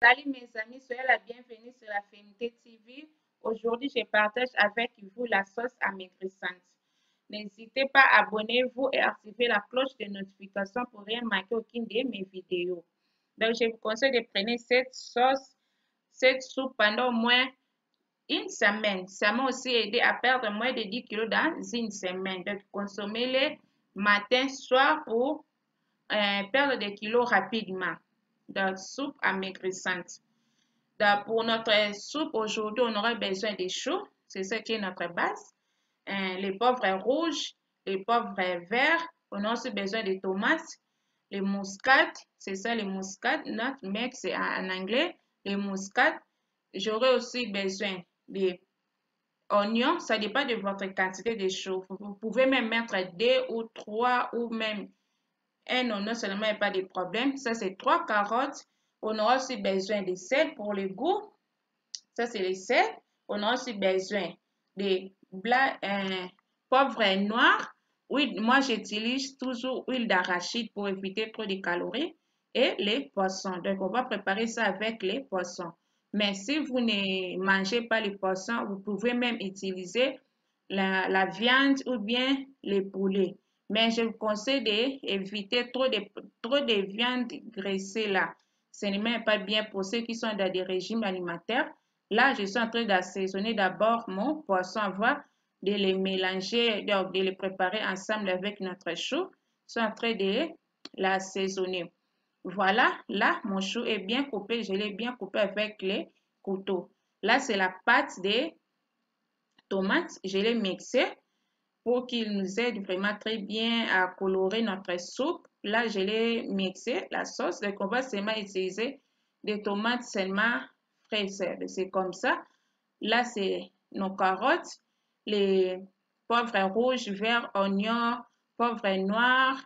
Salut mes amis, soyez la bienvenue sur la Féminité TV. Aujourd'hui, je partage avec vous la sauce amaigrissante. N'hésitez pas à abonner-vous et activer la cloche de notification pour rien manquer aucune de mes vidéos. Donc, je vous conseille de prendre cette soupe pendant au moins une semaine. Ça m'a aussi aidé à perdre moins de 10 kilos dans une semaine. Donc, consommez-les matin, soir pour perdre des kilos rapidement. Donc, soupe amaigrissante. Donc, pour notre soupe, aujourd'hui, on aura besoin des choux. C'est ce qui est notre base. Les poivres rouges, les poivres verts. On a aussi besoin des tomates, les muscades. C'est ça, les muscades. Notre mec, c'est en anglais. Les muscades. J'aurai aussi besoin des oignons. Ça dépend de votre quantité de choux. Vous pouvez même mettre 2 ou 3 ou même un oignon seulement, il n'y a pas de problème. Ça, c'est 3 carottes. On aura aussi besoin de sel pour le goût. Ça, c'est le sel. On a aussi besoin de poivre noir. Oui, moi, j'utilise toujours huile d'arachide pour éviter trop de calories. Et les poissons. Donc, on va préparer ça avec les poissons. Mais si vous ne mangez pas les poissons, vous pouvez même utiliser la viande ou bien les poulets. Mais je vous conseille d'éviter trop de viande graissée là. Ce n'est même pas bien pour ceux qui sont dans des régimes alimentaires. Là, je suis en train d'assaisonner d'abord mon poisson avant de les mélanger, donc de les préparer ensemble avec notre chou. Je suis en train de l'assaisonner. Voilà, là, mon chou est bien coupé. Je l'ai bien coupé avec les couteaux. Là, c'est la pâte des tomates. Je l'ai mixé pour qu'il nous aide vraiment très bien à colorer notre soupe. Là, je l'ai mixé, la sauce. Donc, on va seulement utiliser des tomates seulement fraîches. C'est comme ça. Là, c'est nos carottes, les poivres rouges, verts, oignons, poivre noir,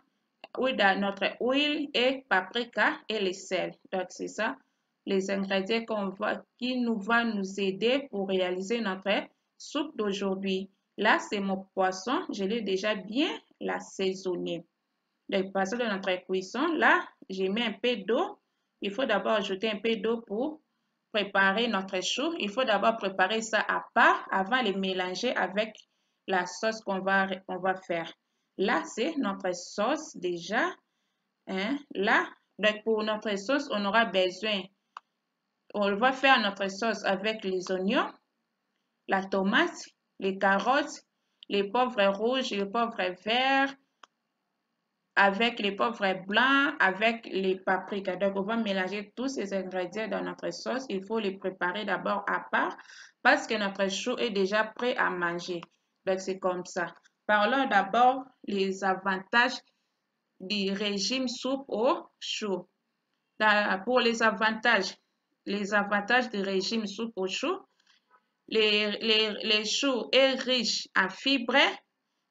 notre huile et paprika et le sel. Donc, c'est ça, les ingrédients qui nous va nous aider pour réaliser notre soupe d'aujourd'hui. Là, c'est mon poisson. Je l'ai déjà bien assaisonné. Donc, passons de notre cuisson. Là, j'ai mis un peu d'eau. Il faut d'abord ajouter un peu d'eau pour préparer notre chou. Il faut d'abord préparer ça à part avant de le mélanger avec la sauce qu'on va faire. Là, c'est notre sauce déjà. Hein? Là, donc pour notre sauce, on aura besoin, on va faire notre sauce avec les oignons, la tomate, les carottes, les poivres rouges, les poivres verts, avec les poivres blancs, avec les paprikas. Donc, on va mélanger tous ces ingrédients dans notre sauce. Il faut les préparer d'abord à part parce que notre chou est déjà prêt à manger. Donc, c'est comme ça. Parlons d'abord les avantages du régime soupe au chou. Pour les avantages du régime soupe au chou, les choux est riche en fibres,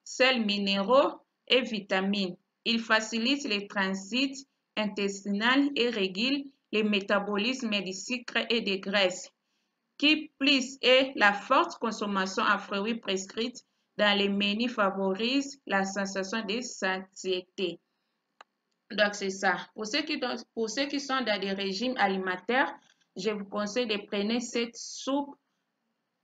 sels minéraux et vitamines. Il facilite le transit intestinal et régule le métabolisme des sucres et des graisses. Qui plus est la forte consommation en fruits prescrite dans les menus favorise la sensation de satiété. Donc, c'est ça. Pour ceux qui sont dans des régimes alimentaires, je vous conseille de prendre cette soupe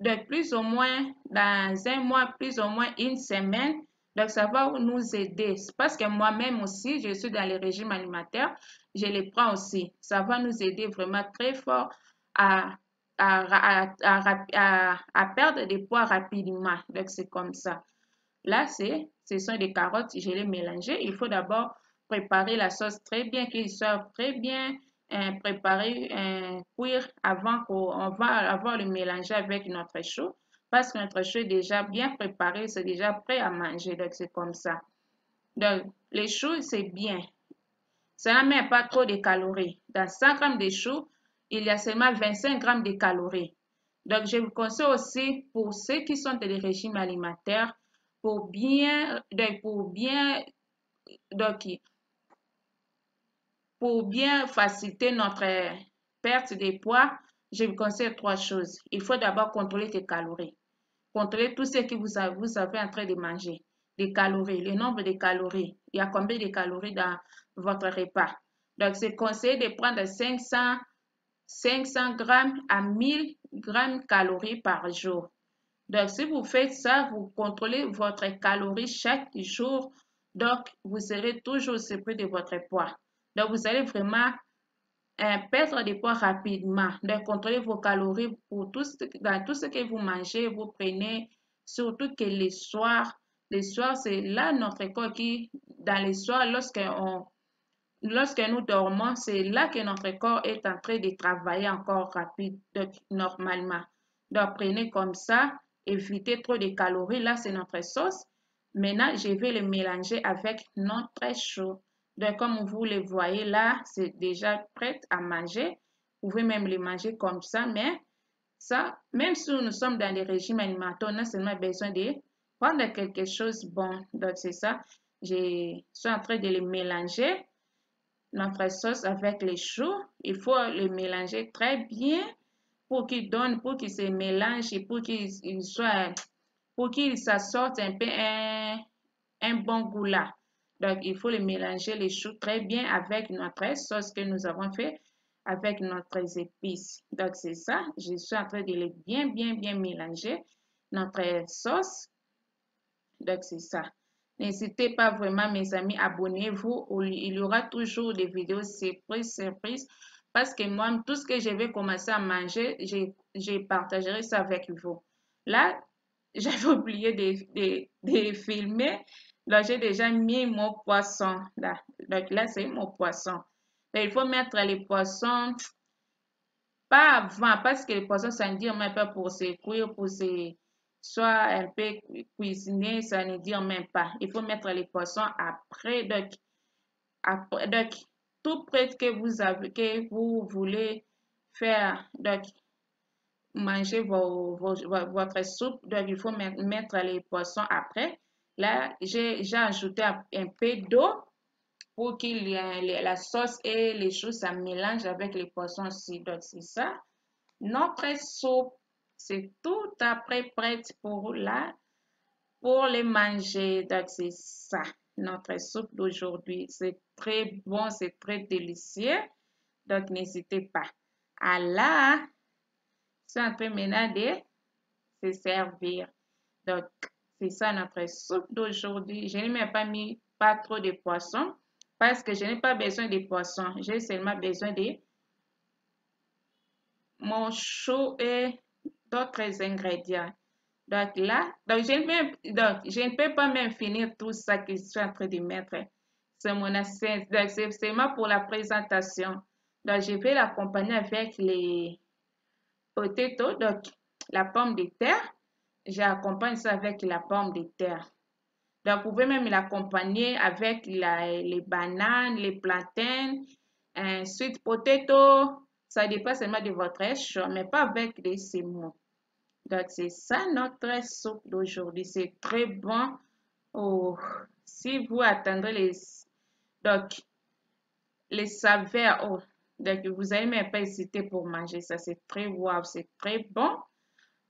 de plus ou moins dans un mois, plus ou moins une semaine. Donc, ça va nous aider. Parce que moi-même aussi, je suis dans les régimes alimentaires, je les prends aussi. Ça va nous aider vraiment très fort à, à perdre des poids rapidement. Donc, c'est comme ça. Là, ce sont des carottes, je les mélangées. Il faut d'abord préparer la sauce très bien, qu'il soit très bien préparé, cuire avant qu'on va avoir le mélanger avec notre chou. Parce que notre chou est déjà bien préparé, c'est déjà prêt à manger. Donc, c'est comme ça. Donc, les choux, c'est bien. Ça n'a même pas trop de calories. Dans 100 grammes de choux, il y a seulement 25 grammes de calories. Donc, je vous conseille aussi pour ceux qui sont dans les régimes alimentaires, pour bien, donc, pour bien faciliter notre perte de poids, je vous conseille 3 choses. Il faut d'abord contrôler tes calories. Contrôlez tout ce que vous avez en train de manger. Les calories, le nombre de calories. Il y a combien de calories dans votre repas. Donc, c'est conseillé de prendre 500 grammes à 1000 grammes calories par jour. Donc, si vous faites ça, vous contrôlez votre calorie chaque jour. Donc, vous serez toujours surpris de votre poids. Donc, vous allez vraiment perdre des poids rapidement. Donc, contrôlez vos calories pour dans tout ce que vous mangez, vous prenez, surtout que les soirs, c'est là notre corps qui, dans les soirs, lorsque nous dormons, c'est là que notre corps est en train de travailler encore rapide, donc, normalement. Donc, prenez comme ça, évitez trop de calories. Là, c'est notre sauce. Maintenant, je vais le mélanger avec notre chaud. Donc, comme vous le voyez là, c'est déjà prêt à manger. Vous pouvez même le manger comme ça, mais ça, même si nous sommes dans les régimes alimentaires, on a seulement besoin de prendre quelque chose de bon. Donc, c'est ça. Je suis en train de le mélanger notre sauce avec les choux. Il faut le mélanger très bien pour qu'il se mélange et pour qu'il sorte un peu un bon goût là. Donc, il faut le mélanger les choux très bien avec notre sauce que nous avons fait avec notre épices. Donc, c'est ça. Je suis en train de le bien mélanger notre sauce. Donc, c'est ça. N'hésitez pas vraiment, mes amis, abonnez-vous. Il y aura toujours des vidéos surprises. Parce que moi, tout ce que je vais commencer à manger, je partagerai ça avec vous. Là, j'avais oublié de filmer. Là, j'ai déjà mis mon poisson. Là. Donc là, c'est mon poisson. Donc, il faut mettre les poissons, pas avant, parce que les poissons, ça ne dit même pas pour se cuire, soit un peu cuisiner, ça ne dit même pas. Il faut mettre les poissons après. Donc, tout près que vous voulez faire, donc, manger votre soupe, donc il faut mettre les poissons après. Là, j'ai ajouté un peu d'eau pour que la sauce et les choses, ça mélange avec les poissons aussi. Donc, c'est ça. Notre soupe, c'est tout après prête pour les manger. Donc, c'est ça, notre soupe d'aujourd'hui. C'est très bon, c'est très délicieux. Donc, n'hésitez pas. Alors, c'est en train maintenant de se servir. Donc, c'est ça notre soupe d'aujourd'hui. Je n'ai même pas mis pas trop de poissons parce que je n'ai pas besoin de poissons. J'ai seulement besoin de mon chou et d'autres ingrédients. Donc là, je ne peux pas même finir tout ça que je suis en train de mettre. C'est mon assiette. Donc, c'est seulement pour la présentation. Donc, je vais l'accompagner avec les potatoes, donc la pomme de terre. J'accompagne ça avec la pomme de terre. Donc, vous pouvez même l'accompagner avec les bananes, les plantains, sweet potato. Ça dépend seulement de votre choix, mais pas avec des semoux. Donc, c'est ça notre soupe d'aujourd'hui. C'est très bon. Oh, si vous attendrez les saveurs, oh, donc vous n'allez même pas hésiter pour manger ça. C'est très wow, c'est très bon.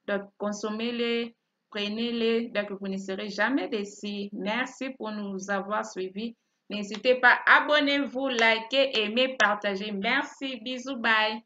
Donc, consommez-les, prenez-les, donc vous ne serez jamais déçus. Merci pour nous avoir suivis. N'hésitez pas, abonnez-vous, likez, aimez, partagez. Merci, bisous, bye.